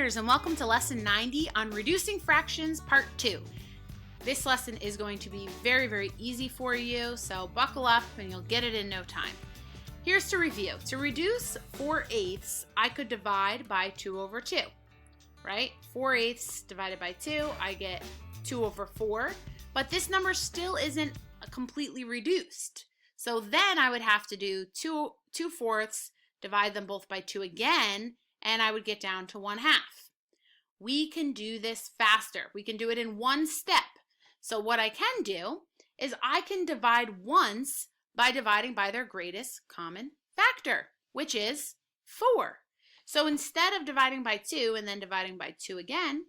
Factors, and welcome to Lesson 90 on Reducing Fractions Part 2. This lesson is going to be very easy for you, so buckle up and you'll get it in no time. Here's to review. To reduce 4/8, I could divide by 2 over 2, right? 4/8 divided by 2, I get 2 over 4, but this number still isn't completely reduced. So then I would have to do 2/4, divide them both by 2 again, and I would get down to 1/2. We can do this faster. We can do it in one step. So what I can do is I can divide once by dividing by their greatest common factor, which is 4. So instead of dividing by 2 and then dividing by 2 again,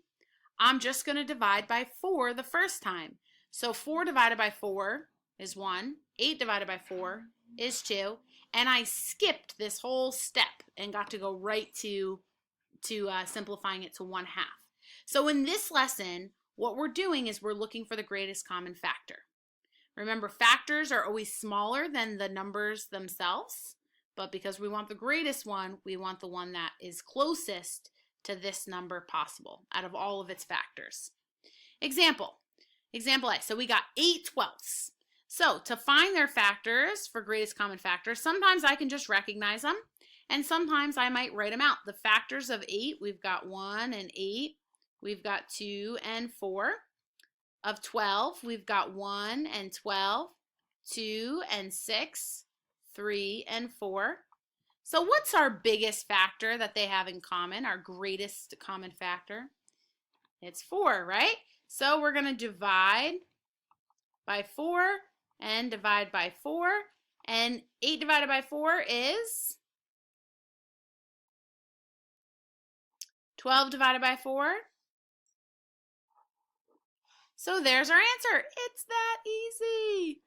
I'm just going to divide by 4 the first time. So 4 divided by 4 is 1. 8 divided by 4 is 2. And I skipped this whole step and got to go right to simplifying it to 1/2. So in this lesson, what we're doing is we're looking for the greatest common factor. Remember, factors are always smaller than the numbers themselves, but because we want the greatest one, we want the one that is closest to this number possible out of all of its factors. Example A. So we got 8/12. So to find their factors for greatest common factor, sometimes I can just recognize them, and sometimes I might write them out. The factors of 8, we've got 1 and 8. We've got 2 and 4. Of 12, we've got 1 and 12, 2 and 6, 3 and 4. So what's our biggest factor that they have in common, our greatest common factor? It's 4, right? So we're going to divide by 4 and divide by 4. And 8 divided by 4 is 12 divided by 4. So there's our answer. It's that easy.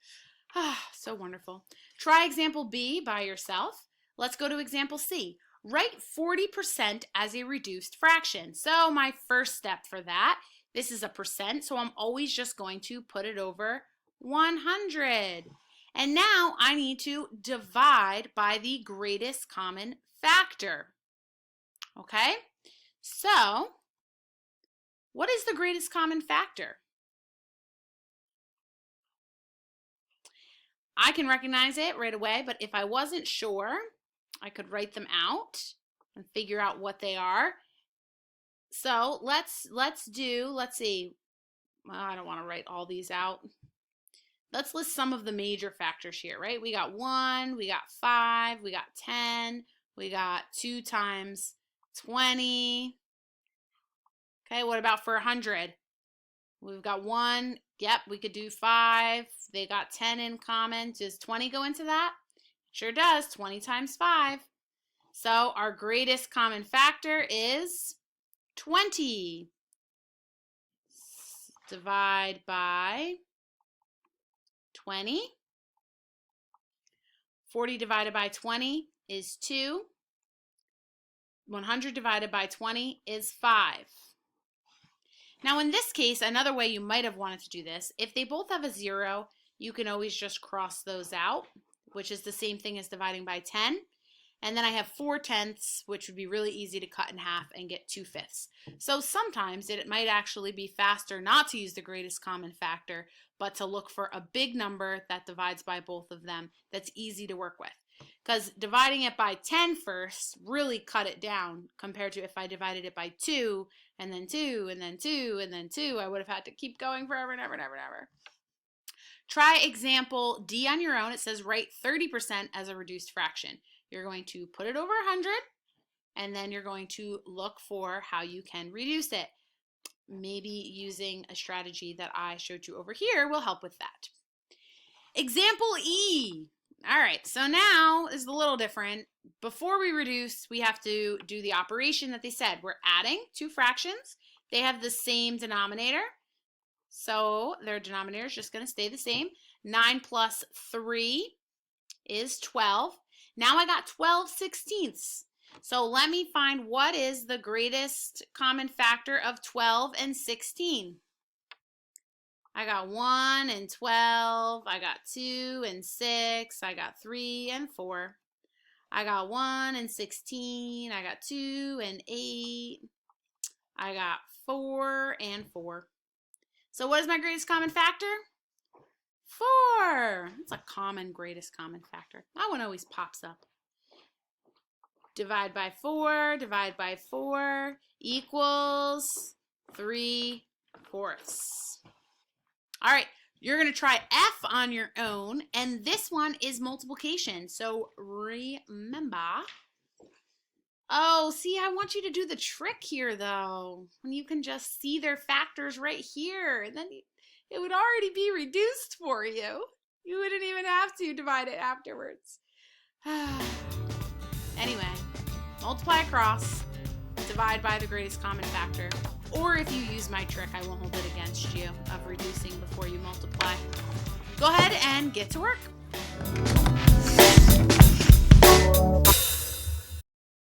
So wonderful. Try example B by yourself. Let's go to example C. Write 40% as a reduced fraction. So my first step for that, this is a percent, so I'm always just going to put it over 100. And now I need to divide by the greatest common factor. Okay? So, what is the greatest common factor? I can recognize it right away, but if I wasn't sure, I could write them out and figure out what they are. So let's see. Well, I don't want to write all these out. Let's list some of the major factors here, right? We got 1, we got 5, we got 10, we got 2 times 20. Okay, what about for 100? We've got 1. Yep, we could do 5. They got 10 in common. Does 20 go into that? Sure does. 20 times 5. So our greatest common factor is 20. Divide by 20. 40 divided by 20 is 2. 100 divided by 20 is 5. Now in this case, another way you might have wanted to do this, if they both have a 0, you can always just cross those out, which is the same thing as dividing by 10. And then I have 4/10, which would be really easy to cut in half and get 2/5. So sometimes it might actually be faster not to use the greatest common factor, but to look for a big number that divides by both of them that's easy to work with. Because dividing it by 10 first really cut it down compared to if I divided it by 2 and then 2 and then 2 and then 2, I would have had to keep going forever and ever and ever and ever. Try example D on your own. It says write 30% as a reduced fraction. You're going to put it over 100 and then you're going to look for how you can reduce it. Maybe using a strategy that I showed you over here will help with that. Example E. All right, so now is a little different. Before we reduce, we have to do the operation that they said. We're adding 2 fractions. They have the same denominator, so their denominator is just going to stay the same. 9 plus 3 is 12. Now I got 12/16. So let me find what is the greatest common factor of 12 and 16. I got 1 and 12, I got 2 and 6, I got 3 and 4. I got 1 and 16, I got 2 and 8. I got 4 and 4. So what is my greatest common factor? 4. It's a common greatest common factor. That one always pops up. Divide by 4 equals 3/4. All right, you're going to try F on your own, and this one is multiplication. So remember. Oh, see, I want you to do the trick here, though. When you can just see their factors right here. Then it would already be reduced for you. You wouldn't even have to divide it afterwards. Anyway, multiply across, divide by the greatest common factor. Or if you use my trick, I won't hold it against you of reducing before you multiply. Go ahead and get to work.